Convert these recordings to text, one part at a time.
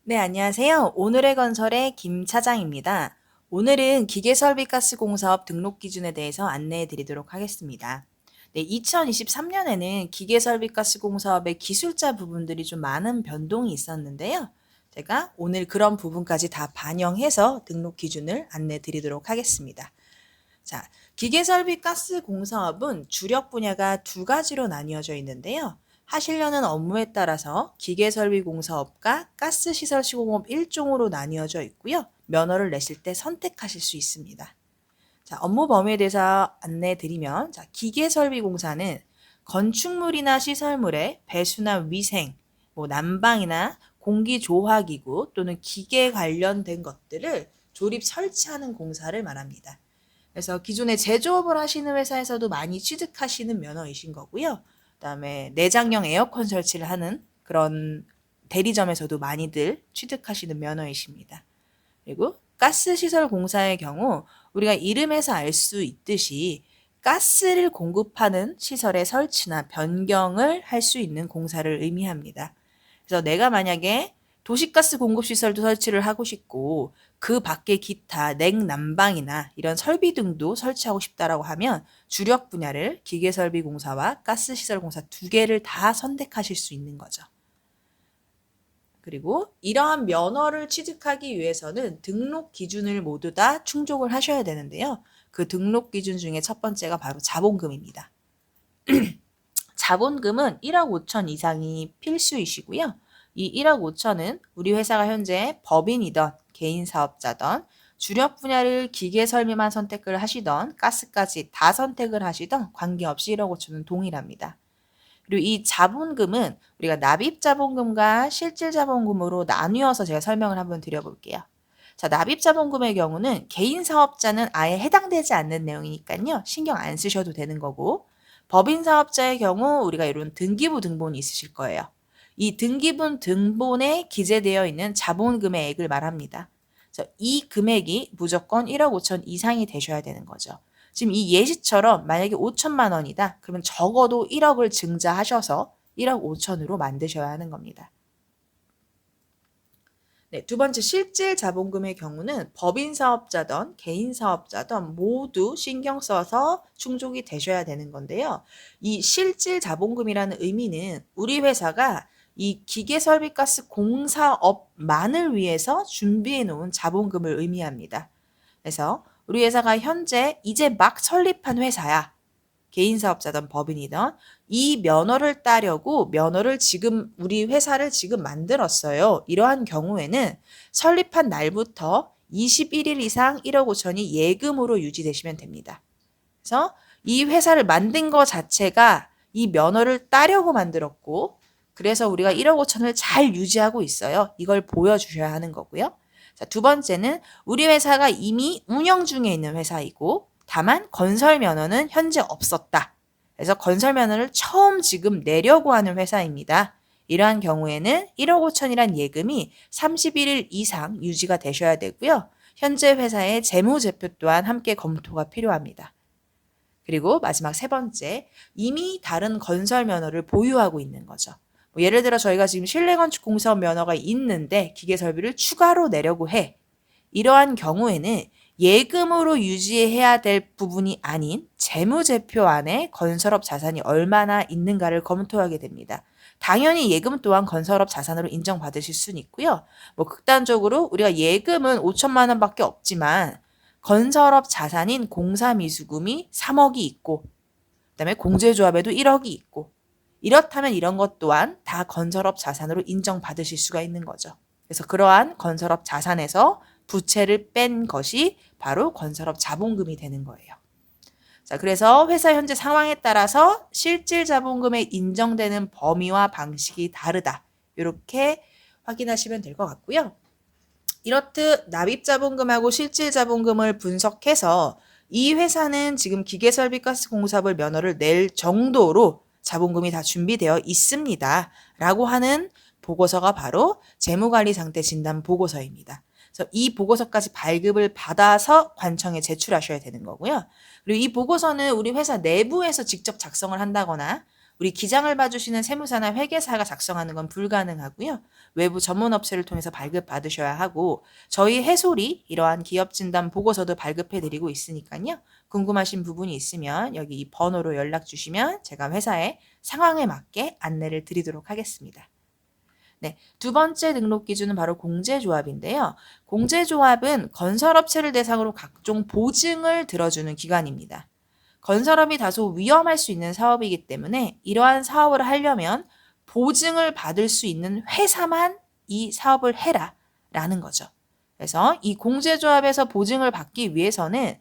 네, 안녕하세요. 오늘의 건설의 김 차장입니다. 오늘은 기계설비가스공사업 등록 기준에 대해서 안내해 드리도록 하겠습니다. 네, 2023년에는 기계설비가스공사업의 기술자 부분들이 좀 많은 변동이 있었는데요. 제가 오늘 그런 부분까지 다 반영해서 등록 기준을 안내 드리도록 하겠습니다. 자, 기계설비가스공사업은 주력 분야가 두 가지로 나뉘어져 있는데요. 하시려는 업무에 따라서 기계설비공사업과 가스시설시공업 1종으로 나뉘어져 있고요. 면허를 내실 때 선택하실 수 있습니다. 자, 업무 범위에 대해서 안내해 드리면, 자, 기계설비공사는 건축물이나 시설물의 배수나 위생, 난방이나 공기조화기구 또는 기계 관련된 것들을 조립 설치하는 공사를 말합니다. 그래서 기존에 제조업을 하시는 회사에서도 많이 취득하시는 면허이신 거고요. 그다음에 내장형 에어컨 설치를 하는 그런 대리점에서도 많이들 취득하시는 면허이십니다. 그리고 가스시설 공사의 경우 우리가 이름에서 알 수 있듯이 가스를 공급하는 시설의 설치나 변경을 할 수 있는 공사를 의미합니다. 그래서 내가 만약에 도시가스 공급시설도 설치를 하고 싶고 그 밖에 기타 냉난방이나 이런 설비 등도 설치하고 싶다라고 하면 주력 분야를 기계설비공사와 가스시설공사 두 개를 다 선택하실 수 있는 거죠. 그리고 이러한 면허를 취득하기 위해서는 등록 기준을 모두 다 충족을 하셔야 되는데요. 그 등록 기준 중에 첫 번째가 바로 자본금입니다. 자본금은 1억 5천 이상이 필수이시고요. 이 1억 5천은 우리 회사가 현재 법인이던 개인 사업자던 주력 분야를 기계 설비만 선택을 하시던 가스까지 다 선택을 하시던 관계없이 1억 5천은 동일합니다. 그리고 이 자본금은 우리가 납입 자본금과 실질 자본금으로 나뉘어서 제가 설명을 한번 드려볼게요. 자, 납입 자본금의 경우는 개인 사업자는 아예 해당되지 않는 내용이니까요. 신경 안 쓰셔도 되는 거고, 법인 사업자의 경우 우리가 이런 등기부 등본이 있으실 거예요. 이 등기부 등본에 기재되어 있는 자본금의 액을 말합니다. 이 금액이 무조건 1억 5천 이상이 되셔야 되는 거죠. 지금 이 예시처럼 만약에 5천만 원이다. 그러면 적어도 1억을 증자하셔서 1억 5천으로 만드셔야 하는 겁니다. 네, 두 번째 실질 자본금의 경우는 법인 사업자든 개인 사업자든 모두 신경 써서 충족이 되셔야 되는 건데요. 이 실질 자본금이라는 의미는 우리 회사가 이 기계설비가스 공사업만을 위해서 준비해 놓은 자본금을 의미합니다. 그래서 우리 회사가 현재 이제 막 설립한 회사야. 개인 사업자든 법인이든 이 면허를 따려고 면허를 지금 우리 회사를 지금 만들었어요. 이러한 경우에는 설립한 날부터 21일 이상 1억 5천이 예금으로 유지되시면 됩니다. 그래서 이 회사를 만든 거 자체가 이 면허를 따려고 만들었고 그래서 우리가 1억 5천을 잘 유지하고 있어요. 이걸 보여주셔야 하는 거고요. 자, 두 번째는 우리 회사가 이미 운영 중에 있는 회사이고 다만 건설 면허는 현재 없었다. 그래서 건설 면허를 처음 지금 내려고 하는 회사입니다. 이러한 경우에는 1억 5천이란 예금이 31일 이상 유지가 되셔야 되고요. 현재 회사의 재무제표 또한 함께 검토가 필요합니다. 그리고 마지막 세 번째, 이미 다른 건설 면허를 보유하고 있는 거죠. 예를 들어 저희가 지금 실내건축공사업 면허가 있는데 기계설비를 추가로 내려고 해. 이러한 경우에는 예금으로 유지해야 될 부분이 아닌 재무제표 안에 건설업 자산이 얼마나 있는가를 검토하게 됩니다. 당연히 예금 또한 건설업 자산으로 인정받으실 수는 있고요. 극단적으로 우리가 예금은 5천만 원밖에 없지만 건설업 자산인 공사미수금이 3억이 있고 그다음에 공제조합에도 1억이 있고 이렇다면 이런 것 또한 다 건설업 자산으로 인정받으실 수가 있는 거죠. 그래서 그러한 건설업 자산에서 부채를 뺀 것이 바로 건설업 자본금이 되는 거예요. 자, 그래서 회사 현재 상황에 따라서 실질 자본금에 인정되는 범위와 방식이 다르다. 이렇게 확인하시면 될 것 같고요. 이렇듯 납입 자본금하고 실질 자본금을 분석해서 이 회사는 지금 기계설비가스공사업을 면허를 낼 정도로 자본금이 다 준비되어 있습니다. 라고 하는 보고서가 바로 재무관리 상태 진단 보고서입니다. 그래서 이 보고서까지 발급을 받아서 관청에 제출하셔야 되는 거고요. 그리고 이 보고서는 우리 회사 내부에서 직접 작성을 한다거나 우리 기장을 봐주시는 세무사나 회계사가 작성하는 건 불가능하고요. 외부 전문 업체를 통해서 발급 받으셔야 하고 저희 해솔이 이러한 기업 진단 보고서도 발급해 드리고 있으니까요. 궁금하신 부분이 있으면 여기 이 번호로 연락 주시면 제가 회사의 상황에 맞게 안내를 드리도록 하겠습니다. 네, 두 번째 등록 기준은 바로 공제조합인데요. 공제조합은 건설업체를 대상으로 각종 보증을 들어주는 기관입니다. 건설업이 다소 위험할 수 있는 사업이기 때문에 이러한 사업을 하려면 보증을 받을 수 있는 회사만 이 사업을 해라 라는 거죠. 그래서 이 공제조합에서 보증을 받기 위해서는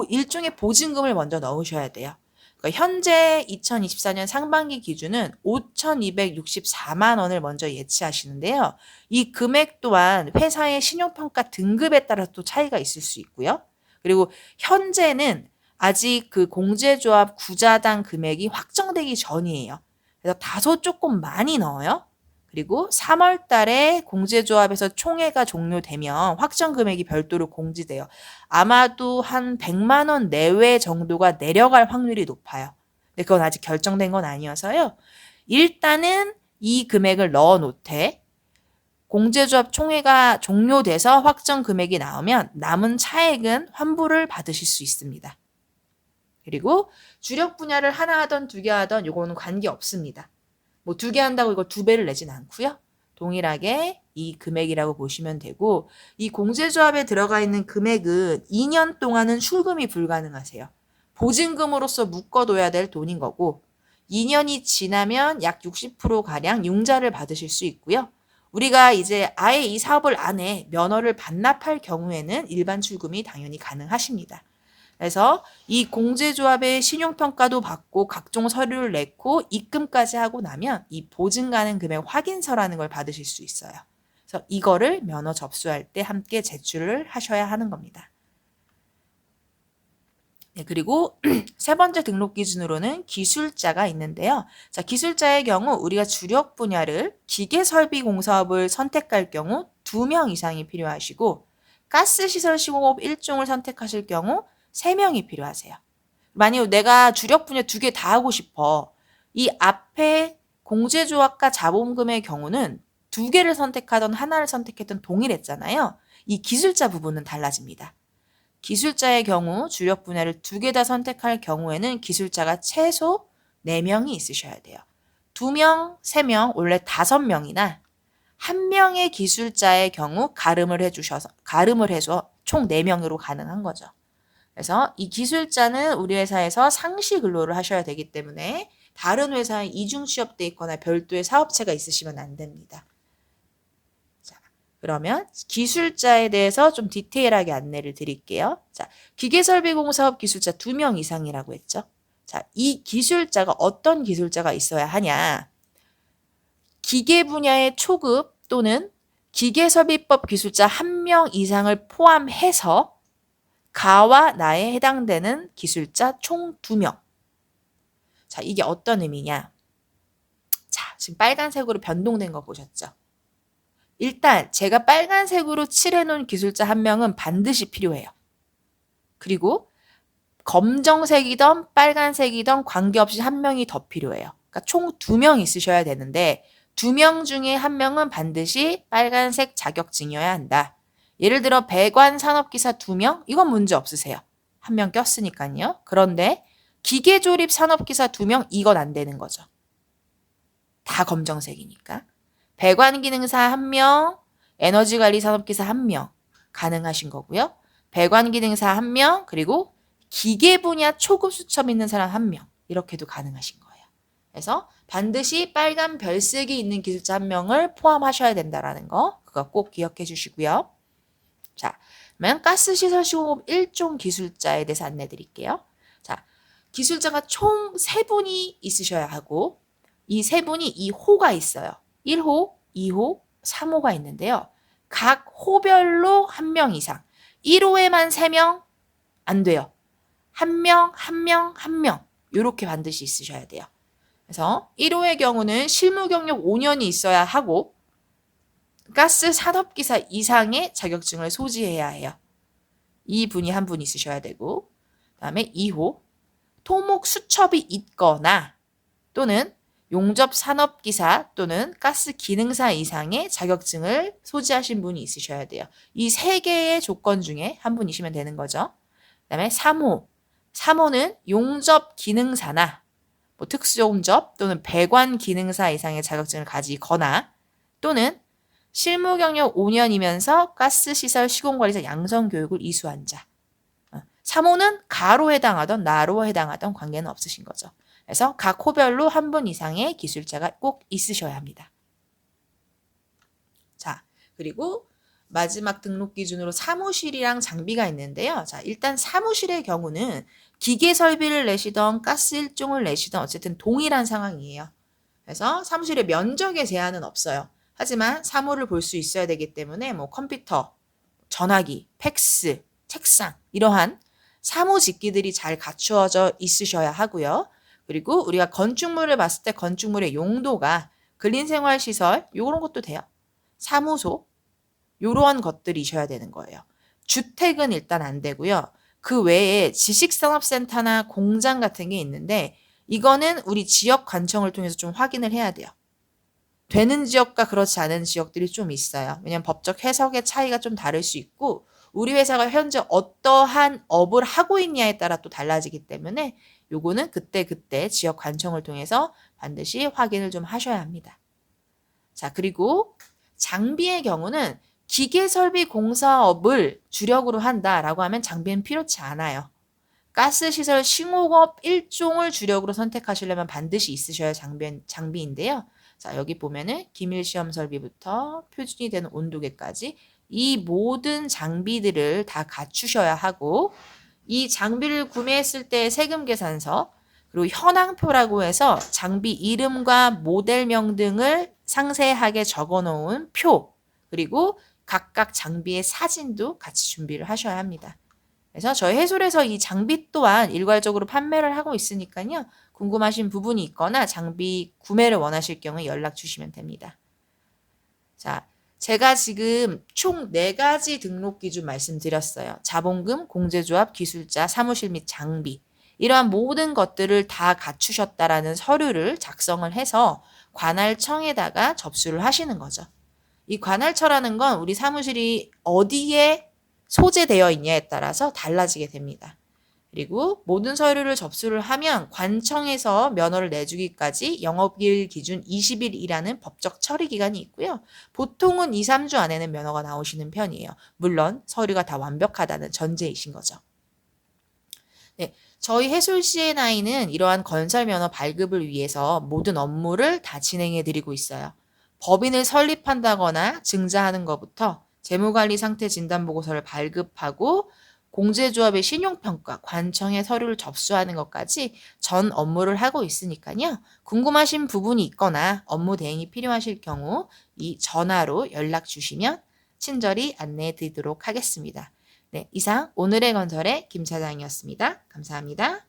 일종의 보증금을 먼저 넣으셔야 돼요. 그러니까 현재 2024년 상반기 기준은 5,264만 원을 먼저 예치하시는데요. 이 금액 또한 회사의 신용평가 등급에 따라 또 차이가 있을 수 있고요. 그리고 현재는 아직 그 공제조합 구자당 금액이 확정되기 전이에요. 그래서 다소 조금 많이 넣어요. 그리고 3월 달에 공제조합에서 총회가 종료되면 확정 금액이 별도로 공지돼요. 아마도 한 100만 원 내외 정도가 내려갈 확률이 높아요. 근데 그건 아직 결정된 건 아니어서요. 일단은 이 금액을 넣어 놓되 공제조합 총회가 종료돼서 확정 금액이 나오면 남은 차액은 환불을 받으실 수 있습니다. 그리고 주력 분야를 하나 하던 두 개 하던 요거는 관계 없습니다. 뭐 2개 한다고 이거 2배를 내진 않고요. 동일하게 이 금액이라고 보시면 되고 이 공제조합에 들어가 있는 금액은 2년 동안은 출금이 불가능하세요. 보증금으로서 묶어둬야 될 돈인 거고 2년이 지나면 약 60%가량 융자를 받으실 수 있고요. 우리가 이제 아예 이 사업을 안 해 면허를 반납할 경우에는 일반 출금이 당연히 가능하십니다. 그래서 이 공제조합의 신용평가도 받고 각종 서류를 냈고 입금까지 하고 나면 이 보증 가능 금액 확인서라는 걸 받으실 수 있어요. 그래서 이거를 면허 접수할 때 함께 제출을 하셔야 하는 겁니다. 네, 그리고 세 번째 등록 기준으로는 기술자가 있는데요. 자, 기술자의 경우 우리가 주력 분야를 기계설비공사업을 선택할 경우 2명 이상이 필요하시고 가스시설시공업 1종을 선택하실 경우 3명이 필요하세요. 만약 내가 주력 분야 2개 다 하고 싶어. 이 앞에 공제조합과 자본금의 경우는 2개를 선택하던 하나를 선택했던 동일했잖아요. 이 기술자 부분은 달라집니다. 기술자의 경우 주력 분야를 2개 다 선택할 경우에는 기술자가 최소 4명이 있으셔야 돼요. 2명, 3명, 원래 5명이나 1명의 기술자의 경우 가름을 해서 총 4명으로 가능한 거죠. 그래서 이 기술자는 우리 회사에서 상시 근로를 하셔야 되기 때문에 다른 회사에 이중 취업돼 있거나 별도의 사업체가 있으시면 안 됩니다. 자, 그러면 기술자에 대해서 좀 디테일하게 안내를 드릴게요. 자, 기계설비공사업 기술자 2명 이상이라고 했죠. 자, 이 기술자가 어떤 기술자가 있어야 하냐? 기계 분야의 초급 또는 기계설비법 기술자 1명 이상을 포함해서 가와 나에 해당되는 기술자 총 2명. 자, 이게 어떤 의미냐? 자, 지금 빨간색으로 변동된 거 보셨죠? 일단 제가 빨간색으로 칠해놓은 기술자 1명은 반드시 필요해요. 그리고 검정색이든 빨간색이든 관계없이 1명이 더 필요해요. 그러니까 총 2명 있으셔야 되는데 2명 중에 1명은 반드시 빨간색 자격증이어야 한다. 예를 들어 배관 산업기사 2명? 이건 문제 없으세요. 1명 꼈으니까요. 그런데 기계조립 산업기사 2명? 이건 안 되는 거죠. 다 검정색이니까. 배관기능사 1명, 에너지관리 산업기사 1명 가능하신 거고요. 배관기능사 1명, 그리고 기계 분야 초급 수첩 있는 사람 1명 이렇게도 가능하신 거예요. 그래서 반드시 빨간 별색이 있는 기술자 1명을 포함하셔야 된다는 거 그거 꼭 기억해 주시고요. 자, 그러면 가스시설시공업 1종 기술자에 대해서 안내 드릴게요. 자, 기술자가 총 3분이 있으셔야 하고 이 3분이 이 호가 있어요. 1호, 2호, 3호가 있는데요. 각 호별로 1명 이상. 1호에만 3명 안 돼요. 1명, 1명, 1명 이렇게 반드시 있으셔야 돼요. 그래서 1호의 경우는 실무 경력 5년이 있어야 하고 가스 산업기사 이상의 자격증을 소지해야 해요. 이 분이 한 분 있으셔야 되고, 그다음에 2호 토목 수첩이 있거나 또는 용접 산업기사 또는 가스 기능사 이상의 자격증을 소지하신 분이 있으셔야 돼요. 이 세 개의 조건 중에 한 분이시면 되는 거죠. 그다음에 3호. 3호는 용접 기능사나 뭐 특수용접 또는 배관 기능사 이상의 자격증을 가지거나 또는 실무 경력 5년이면서 가스시설 시공관리사 양성교육을 이수한 자. 3호는 가로 해당하던 나로 해당하던 관계는 없으신 거죠. 그래서 각 호별로 한 분 이상의 기술자가 꼭 있으셔야 합니다. 자, 그리고 마지막 등록 기준으로 사무실이랑 장비가 있는데요. 자, 일단 사무실의 경우는 기계 설비를 내시던 가스 일종을 내시던 어쨌든 동일한 상황이에요. 그래서 사무실의 면적에 제한은 없어요. 하지만 사무를 볼 수 있어야 되기 때문에 뭐 컴퓨터, 전화기, 팩스, 책상 이러한 사무 집기들이 잘 갖추어져 있으셔야 하고요. 그리고 우리가 건축물을 봤을 때 건축물의 용도가 근린생활시설 이런 것도 돼요. 사무소 이러한 것들이셔야 되는 거예요. 주택은 일단 안 되고요. 그 외에 지식산업센터나 공장 같은 게 있는데 이거는 우리 지역 관청을 통해서 좀 확인을 해야 돼요. 되는 지역과 그렇지 않은 지역들이 좀 있어요. 왜냐하면 법적 해석의 차이가 좀 다를 수 있고 우리 회사가 현재 어떠한 업을 하고 있냐에 따라 또 달라지기 때문에 요거는 그때그때 지역 관청을 통해서 반드시 확인을 좀 하셔야 합니다. 자, 그리고 장비의 경우는 기계설비 공사업을 주력으로 한다라고 하면 장비는 필요치 않아요. 가스시설 싱호업 일종을 주력으로 선택하시려면 반드시 있으셔야 장비인데요. 자, 여기 보면은 기밀시험 설비부터 표준이 되는 온도계까지 이 모든 장비들을 다 갖추셔야 하고 이 장비를 구매했을 때 세금 계산서 그리고 현황표라고 해서 장비 이름과 모델명 등을 상세하게 적어 놓은 표 그리고 각각 장비의 사진도 같이 준비를 하셔야 합니다. 그래서 저희 해솔에서 이 장비 또한 일괄적으로 판매를 하고 있으니까요. 궁금하신 부분이 있거나 장비 구매를 원하실 경우에 연락 주시면 됩니다. 자, 제가 지금 총 4가지 등록 기준 말씀드렸어요. 자본금, 공제조합, 기술자, 사무실 및 장비. 이러한 모든 것들을 다 갖추셨다라는 서류를 작성을 해서 관할청에다가 접수를 하시는 거죠. 이 관할처라는 건 우리 사무실이 어디에 소재되어 있냐에 따라서 달라지게 됩니다. 그리고 모든 서류를 접수를 하면 관청에서 면허를 내주기까지 영업일 기준 20일이라는 법적 처리 기간이 있고요. 보통은 2, 3주 안에는 면허가 나오시는 편이에요. 물론 서류가 다 완벽하다는 전제이신 거죠. 네, 저희 해솔 C&I는 이러한 건설 면허 발급을 위해서 모든 업무를 다 진행해 드리고 있어요. 법인을 설립한다거나 증자하는 것부터 재무관리 상태 진단 보고서를 발급하고 공제조합의 신용평가, 관청의 서류를 접수하는 것까지 전 업무를 하고 있으니까요. 궁금하신 부분이 있거나 업무 대행이 필요하실 경우 이 전화로 연락 주시면 친절히 안내해 드리도록 하겠습니다. 네, 이상 오늘의 건설의 김 차장이었습니다. 감사합니다.